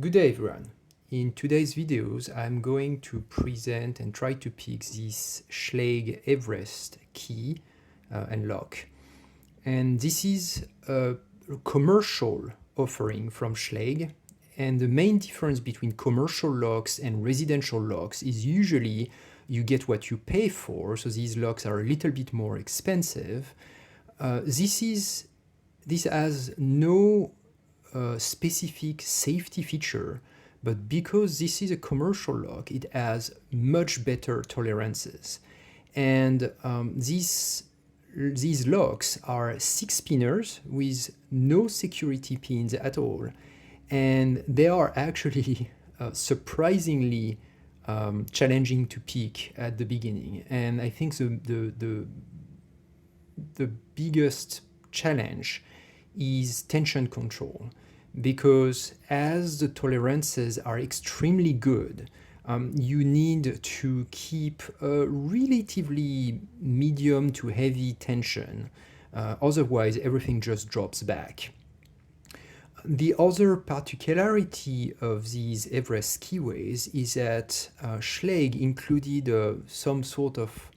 Good day everyone. In today's videos I'm going to present and try to pick this Schlage Everest key and lock. And this is a commercial offering from Schlage, and the main difference between commercial locks and residential locks is usually you get what you pay for, so these locks are a little bit more expensive. This has no specific safety feature, but because this is a commercial lock, it has much better tolerances. And these locks are 6 spinners with no security pins at all, and they are actually surprisingly challenging to pick at the beginning. And I think the biggest challenge is tension control, because as the tolerances are extremely good, you need to keep a relatively medium to heavy tension, otherwise everything just drops back. The other particularity of these Everest skiways is that Schlage included some sort of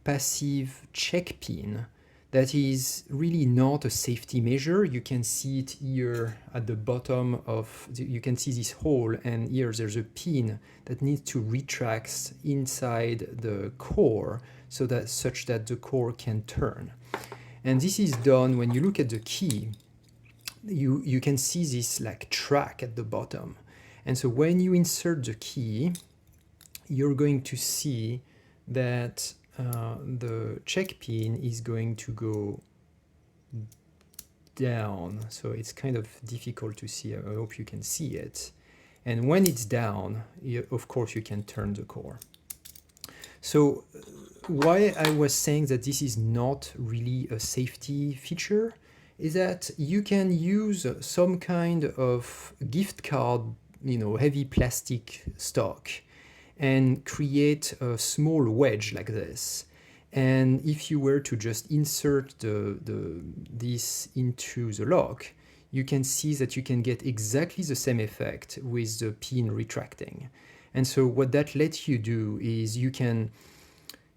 passive check pin that is really not a safety measure. You can see it here at the bottom of, you can see this hole, and here there's a pin that needs to retract inside the core such that the core can turn. And this is done when you look at the key, you can see this like track at the bottom. And so when you insert the key, you're going to see that the check pin is going to go down, so it's kind of difficult to see. I hope you can see it. And when it's down, of course you can turn the core. So why I was saying that this is not really a safety feature is that you can use some kind of gift card, heavy plastic stock, and create a small wedge like this. And if you were to just insert this into the lock, you can see that you can get exactly the same effect with the pin retracting. And so what that lets you do is you can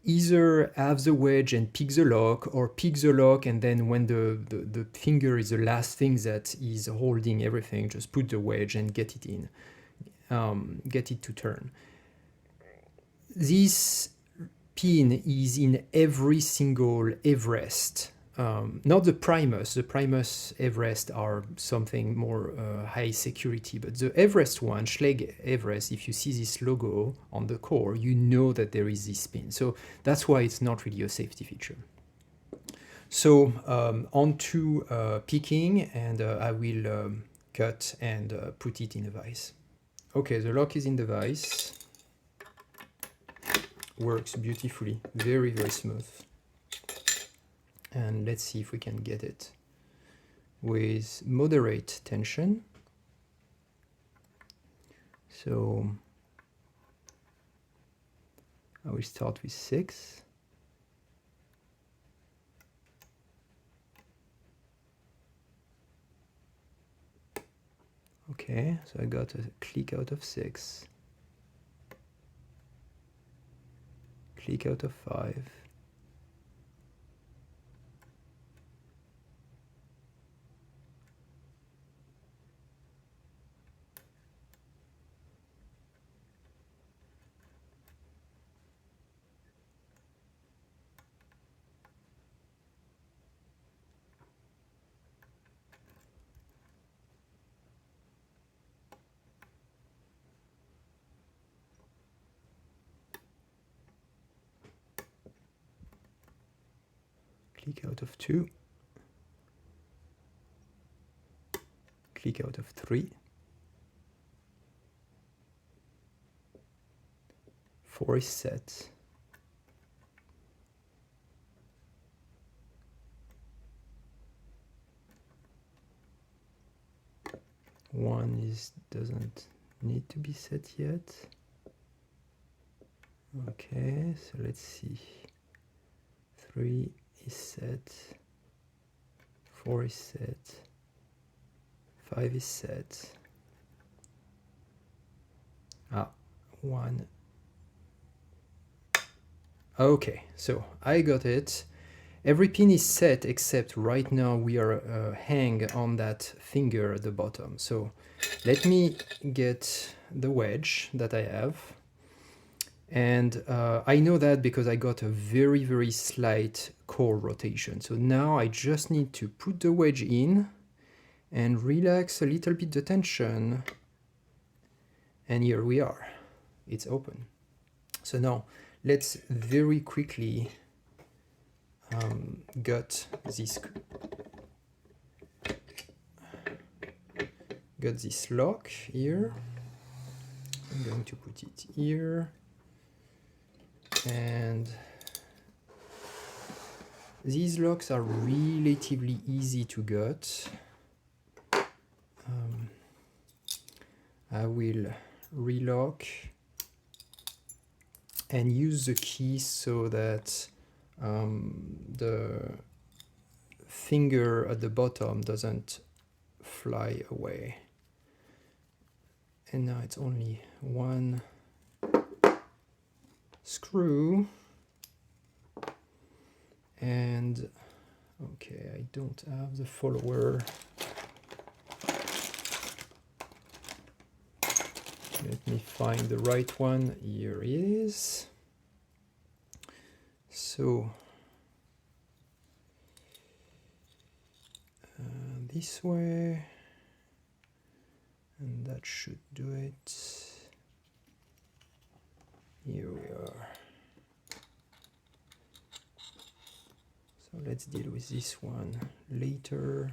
either have the wedge and pick the lock, or pick the lock and then when the finger is the last thing that is holding everything, just put the wedge and get it in, get it to turn. This pin is in every single Everest, not the Primus. The Primus Everest are something more high security, but the Everest one, Schlage Everest, if you see this logo on the core, you know that there is this pin. So that's why it's not really a safety feature. So on to picking, and I will cut and put it in a vise. Okay, the lock is in the vise. Works beautifully, very, very smooth. And let's see if we can get it with moderate tension. So I will start with 6. Okay, so I got a click out of 6. Click out of 5. Click out of 2. Click out of 3. 4 is set. 1 doesn't need to be set yet. Okay, so let's see. 3 is set. 4 is set. 5 is set. Ah, one. Okay, so I got it. Every pin is set except right now we are hang on that finger at the bottom. So let me get the wedge that I have. And I know that because I got a very, very slight core rotation. So now I just need to put the wedge in and relax a little bit the tension. And here we are. It's open. So now let's very quickly got this lock here. I'm going to put it here. And these locks are relatively easy to get. I will relock and use the key so that the finger at the bottom doesn't fly away. And now it's only one screw. And okay, I don't have the follower. Let me find the right one. Here it is. So this way, and that should do it. Here we are. So let's deal with this one later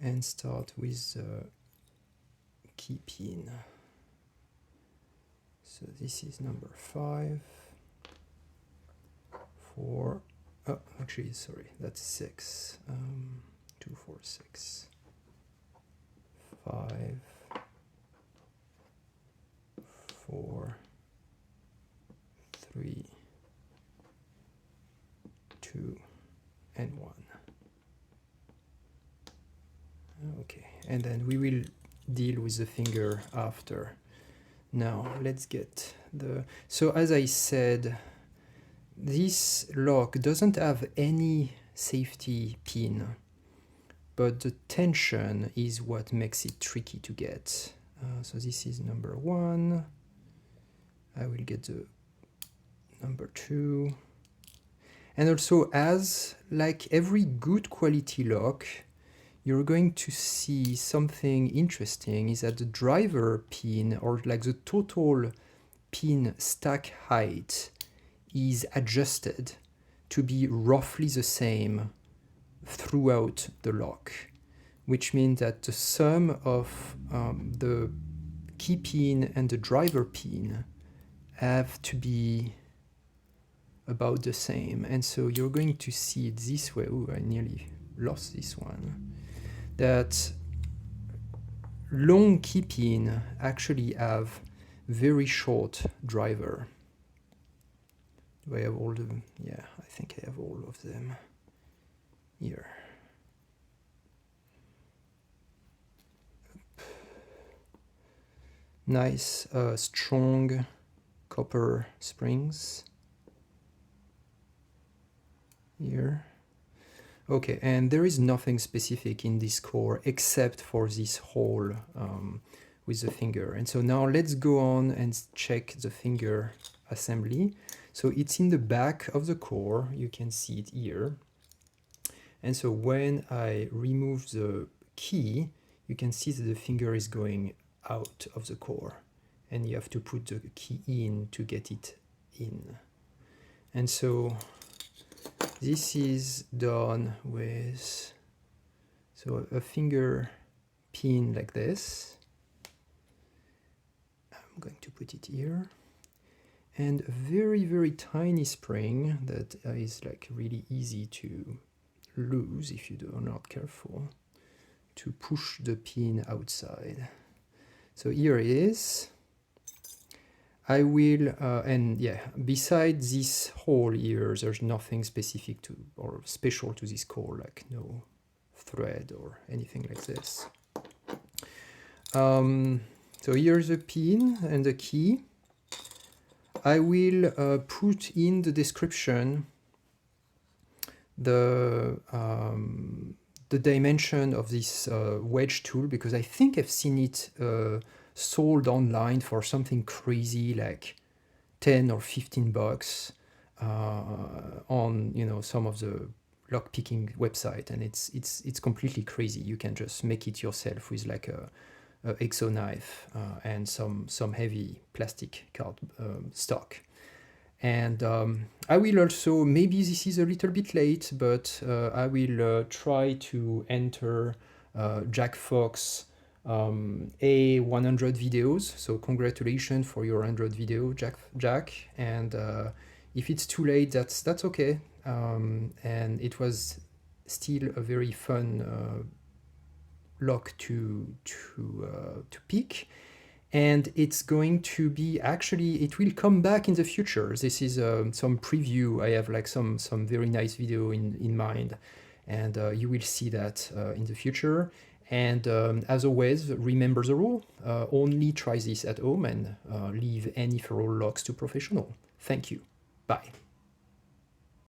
and start with the key pin. So this is number 5, 4, oh, actually, sorry, that's 6, 2, 4, 6, 5, 4, 3, 2, and 1. Okay, and then we will deal with the finger after. Now let's get the, so as I said, this lock doesn't have any safety pin, but the tension is what makes it tricky to get. So this is number 1. I will get the number 2. And also, as like every good quality lock, you're going to see something interesting is that the driver pin, or like the total pin stack height, is adjusted to be roughly the same throughout the lock, which means that the sum of the key pin and the driver pin have to be about the same. And so you're going to see it this way. Oh, I nearly lost this one. That long key pin actually have very short driver. Do I have all of them? Yeah, I think I have all of them here. Nice strong copper springs here. Okay, and there is nothing specific in this core except for this hole with the finger. And so now let's go on and check the finger assembly. So it's in the back of the core, you can see it here. And so when I remove the key, you can see that the finger is going out of the core. And you have to put the key in to get it in. And so this is done with a finger pin like this. I'm going to put it here. And a very, very tiny spring that is like really easy to lose if you are not careful, to push the pin outside. So here it is. I will, and yeah, beside this hole here, there's nothing specific to or special to this core, like no thread or anything like this. So here's a pin and a key. I will put in the description the dimension of this wedge tool, because I think I've seen it sold online for something crazy like 10 or 15 bucks on, you know, some of the lockpicking website, and it's completely crazy. You can just make it yourself with like a exo knife and some heavy plastic card stock. And I will also, maybe this is a little bit late, but I will try to enter Jack Fox a 100 videos. So congratulations for your 100 video, Jack. And if it's too late, that's okay. And it was still a very fun lock to pick. And it's going to be, actually, it will come back in the future. This is some preview. I have like some very nice video in mind, and you will see that in the future. And as always, remember the rule: only try this at home, and leave any ferrule locks to professional. Thank you. Bye.